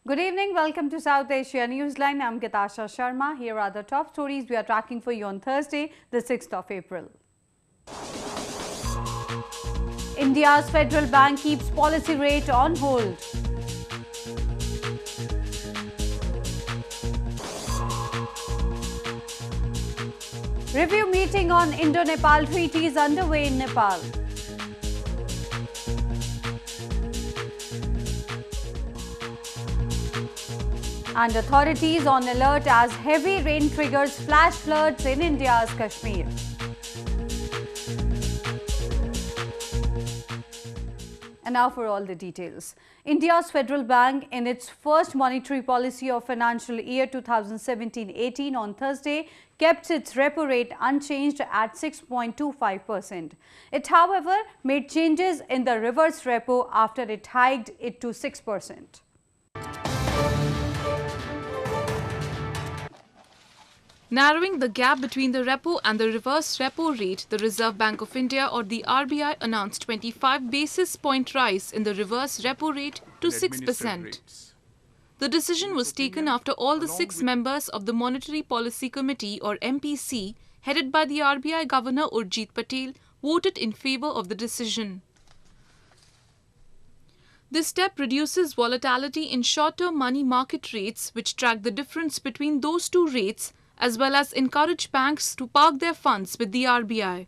Good evening. Welcome to South Asia Newsline. I'm Gitasha Sharma. Here are the top stories we are tracking for you on Thursday, the 6th of April. India's Federal Bank keeps policy rate on hold. Review meeting on Indo-Nepal treaties underway in Nepal. And authorities on alert as heavy rain triggers flash floods in India's Kashmir. And now for all the details. India's Federal Bank, in its first monetary policy of financial year 2017-18 on Thursday, kept its repo rate unchanged at 6.25%. It, however, made changes in the reverse repo after it hiked it to 6%. Narrowing the gap between the repo and the reverse repo rate, the Reserve Bank of India or the RBI announced 25 basis point rise in the reverse repo rate to 6%. The decision was taken after all the 6 members of the Monetary Policy Committee or MPC, headed by the RBI Governor Urjit Patel, voted in favour of the decision. This step reduces volatility in short-term money market rates, which track the difference between those two rates, as well as encourage banks to park their funds with the RBI.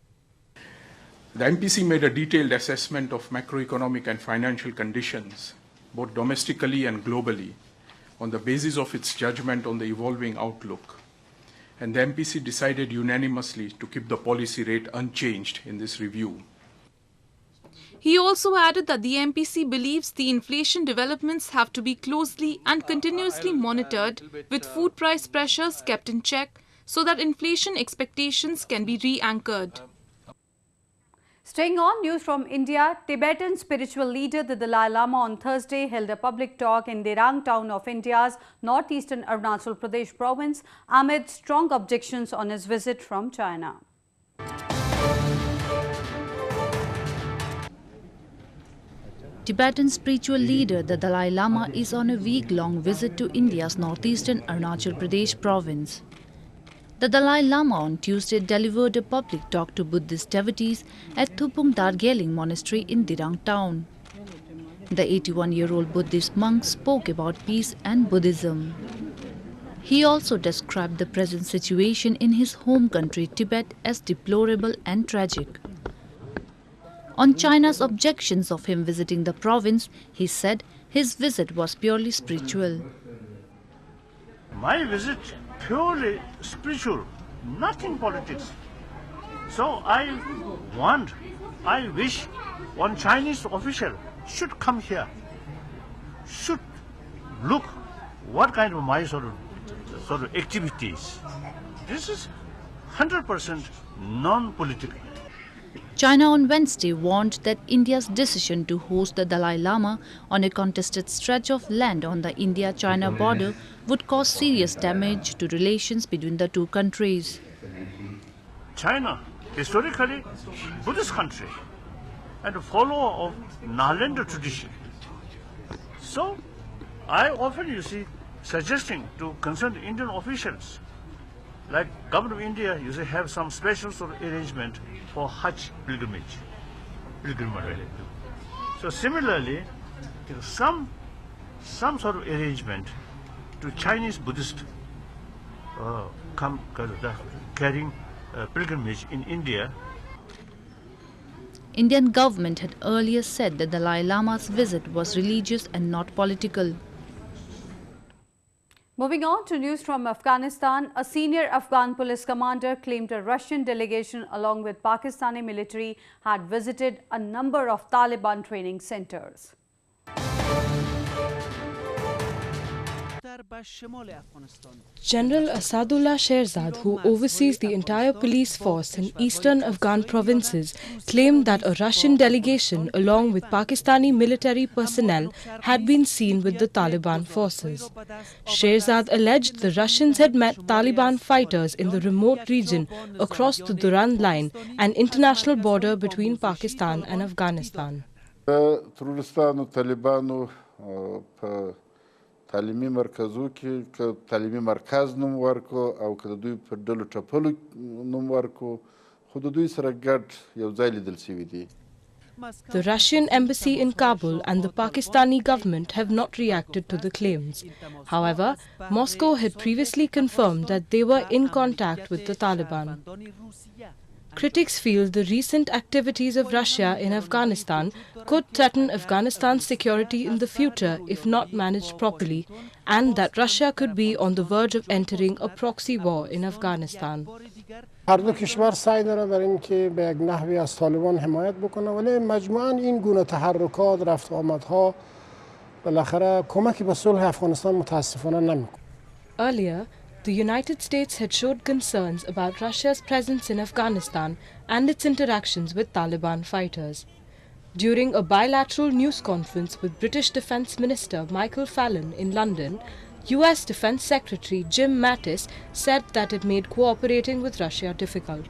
The MPC made a detailed assessment of macroeconomic and financial conditions, both domestically and globally, on the basis of its judgment on the evolving outlook. And the MPC decided unanimously to keep the policy rate unchanged in this review. He also added that the MPC believes the inflation developments have to be closely and continuously monitored, with food price pressures kept in check so that inflation expectations can be re-anchored. Staying on, news from India, Tibetan spiritual leader the Dalai Lama on Thursday held a public talk in Dirang town of India's northeastern Arunachal Pradesh province amid strong objections on his visit from China. Tibetan spiritual leader the Dalai Lama is on a week-long visit to India's northeastern Arunachal Pradesh province. The Dalai Lama on Tuesday delivered a public talk to Buddhist devotees at Thupung Dargeling Monastery in Dirang town. The 81-year-old Buddhist monk spoke about peace and Buddhism. He also described the present situation in his home country Tibet as deplorable and tragic. On China's objections of him visiting the province, he said his visit was purely spiritual. My visit purely spiritual, nothing politics. So I wish one Chinese official should come here, should look what kind of my sort of activities. This is 100% non-political. China on Wednesday warned that India's decision to host the Dalai Lama on a contested stretch of land on the India-China border would cause serious damage to relations between the two countries. China, historically Buddhist country and a follower of Nalanda tradition. So I often, suggesting to concerned Indian officials, like Government of India, have some special sort of arrangement for Hajj pilgrimage. So similarly, some sort of arrangement to Chinese Buddhist carrying pilgrimage in India. Indian government had earlier said that the Dalai Lama's visit was religious and not political. Moving on to news from Afghanistan, a senior Afghan police commander claimed a Russian delegation along with Pakistani military had visited a number of Taliban training centers. General Asadullah Sherzad, who oversees the entire police force in eastern Afghan provinces, claimed that a Russian delegation along with Pakistani military personnel had been seen with the Taliban forces. Sherzad alleged the Russians had met Taliban fighters in the remote region across the Durand line, an international border between Pakistan and Afghanistan. تعلیمي مرکزو کې که تعلیمي مرکز نوم ورکو او که د دوی په ډلو ټپلو نوم ورکو خو د دوی سره ګډ یو ځای لیدل شوي دي. The Russian embassy in Kabul and the Pakistani government have not reacted to the claims. However, Moscow had previously confirmed that they were in contact with the Taliban. Critics feel the recent activities of Russia in Afghanistan could threaten Afghanistan's security in the future if not managed properly, and that Russia could be on the verge of entering a proxy war in Afghanistan. هر دو کشور سعی داره برای اینکه به یک نحوی از طالبان حمایت بکنه ولی مجموعاً این گونه تحرکات رفت آمدها بالاخره کمکی به صلح افغانستان متاسفانه نمیکنه. Earlier, the United States had showed concerns about Russia's presence in Afghanistan and its interactions with Taliban fighters. During a bilateral news conference with British Defence Minister Michael Fallon in London, US Defence Secretary Jim Mattis said that it made cooperating with Russia difficult.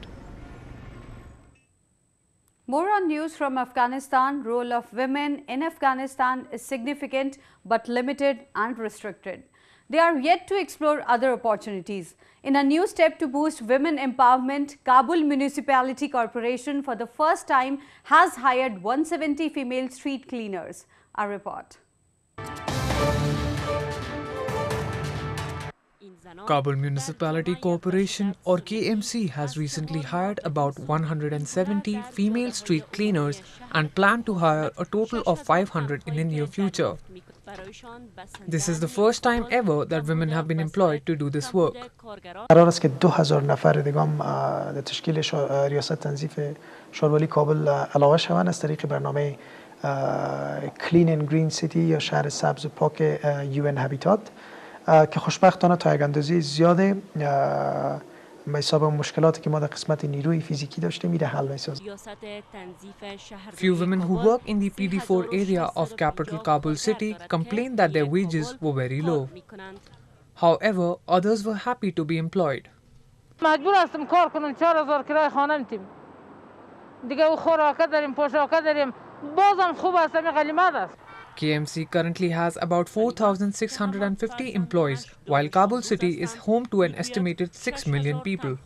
More on news from Afghanistan. Role of women in Afghanistan is significant but limited and restricted. They are yet to explore other opportunities. In a new step to boost women empowerment, Kabul Municipality Corporation for the first time has hired 170 female street cleaners. A report. Kabul Municipality Corporation or KMC has recently hired about 170 female street cleaners and plan to hire a total of 500 in the near future. This is the first time ever that women have been employed to do this work. قرار است که 2000 نفر دیگام در تشکیل ریاست تنظیف شاروالی کابل علاوه شوند از طریق برنامه Clean and Green City یا شهر سبز و پاک UN Habitat که خوشبختانه تا یک اندازه زیاده به حساب مشکلاتی که ما در قسمت نیروی فیزیکی داشتیم میره حل می‌سازه. Few women who work in the PD4 area of capital Kabul city complained that their wages were very low. However, others were happy to be employed. مجبور هستم کار کنم 4000 کرایه خانه میتیم. دیگه خوراک داریم، پوشاک داریم. بازم خوب است می غلیمت است. KMC currently has about 4,650 employees, while Kabul city is home to an estimated 6 million people.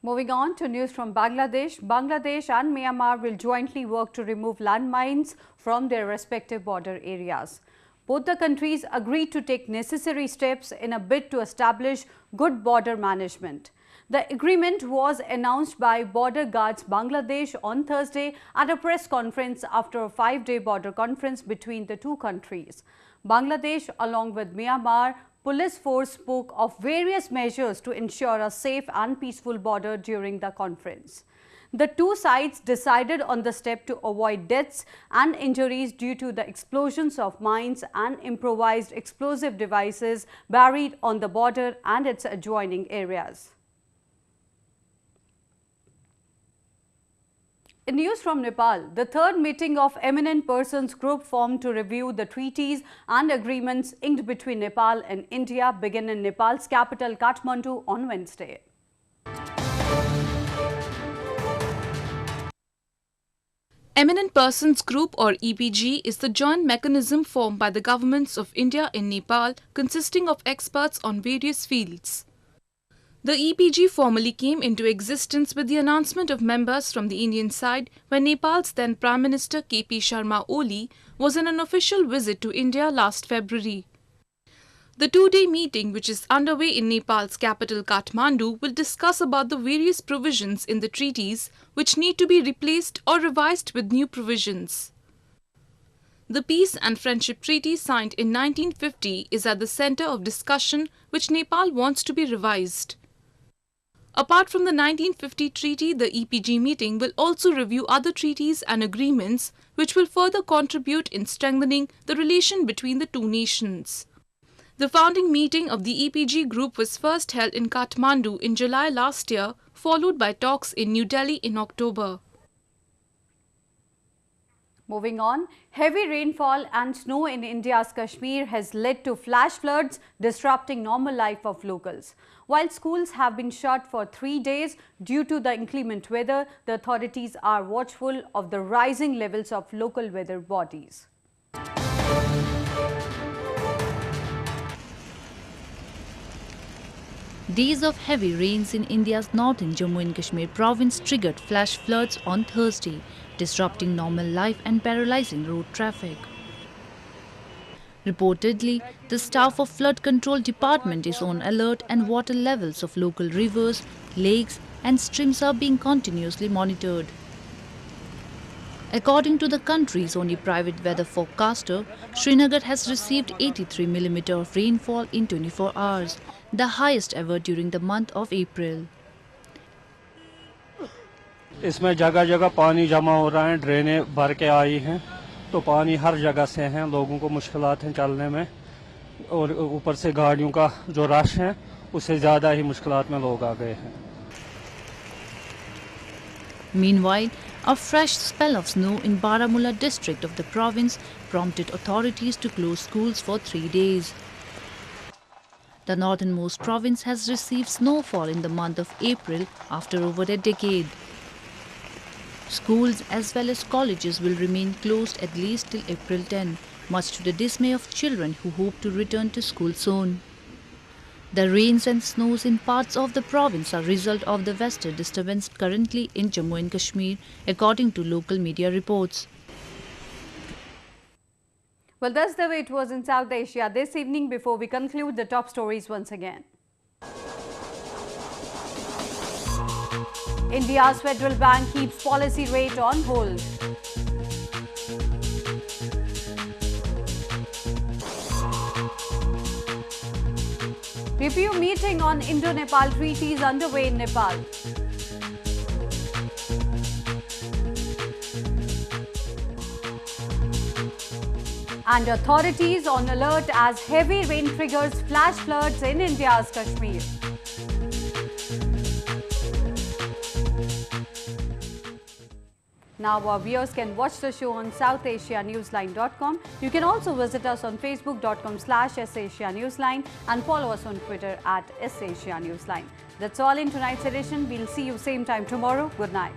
Moving on to news from Bangladesh. Bangladesh and Myanmar will jointly work to remove landmines from their respective border areas. Both the countries agreed to take necessary steps in a bid to establish good border management. The agreement was announced by Border Guards Bangladesh on Thursday at a press conference after a 5-day border conference between the two countries. Bangladesh, along with Myanmar, police force spoke of various measures to ensure a safe and peaceful border during the conference. The two sides decided on the step to avoid deaths and injuries due to the explosions of mines and improvised explosive devices buried on the border and its adjoining areas. In news from Nepal, the third meeting of eminent persons group formed to review the treaties and agreements inked between Nepal and India began in Nepal's capital Kathmandu on Wednesday. Eminent Persons Group or EPG is the joint mechanism formed by the governments of India and Nepal consisting of experts on various fields. The EPG formally came into existence with the announcement of members from the Indian side when Nepal's then Prime Minister KP Sharma Oli was on an official visit to India last February. The two-day meeting, which is underway in Nepal's capital Kathmandu, will discuss about the various provisions in the treaties which need to be replaced or revised with new provisions. The Peace and Friendship Treaty signed in 1950 is at the center of discussion, which Nepal wants to be revised. Apart from the 1950 treaty, the EPG meeting will also review other treaties and agreements which will further contribute in strengthening the relation between the two nations. The founding meeting of the EPG group was first held in Kathmandu in July last year, followed by talks in New Delhi in October. Moving on, heavy rainfall and snow in India's Kashmir has led to flash floods disrupting normal life of locals. While schools have been shut for 3 days due to the inclement weather, the authorities are watchful of the rising levels of local weather bodies. Days of heavy rains in India's northern Jammu and Kashmir province triggered flash floods on Thursday, disrupting normal life and paralyzing road traffic. Reportedly, the staff of Flood Control Department is on alert and water levels of local rivers, lakes and streams are being continuously monitored. According to the country's only private weather forecaster, Srinagar has received 83 mm of rainfall in 24 hours, the highest ever during the month of April. इसमें जगह जगह पानी जमा हो रहा है, ड्रेनें भर के आई हैं, तो पानी हर जगह से हैं, लोगों को मुश्किलात हैं चलने में और ऊपर से गाड़ियों का जो रश है उससे ज़्यादा ही मुश्किलात में लोग आ गए हैं. Meanwhile, a fresh spell of snow in Baramulla district of the province prompted authorities to close schools for 3 days. The northernmost province has received snowfall in the month of April after over a decade. Schools as well as colleges will remain closed at least till April 10, much to the dismay of children who hope to return to school soon. The rains and snows in parts of the province are a result of the western disturbance currently in Jammu and Kashmir, according to local media reports. Well, that's the way it was in South Asia this evening. Before we conclude, the top stories once again. India's Federal Bank keeps policy rate on hold. Review meeting on Indo-Nepal treaties underway in Nepal. And authorities on alert as heavy rain triggers flash floods in India's Kashmir. Now our viewers can watch the show on SouthAsiaNewsline.com. You can also visit us on Facebook.com/SAsiaNewsline and follow us on Twitter @SAsiaNewsline. That's all in tonight's edition. We'll see you same time tomorrow. Good night.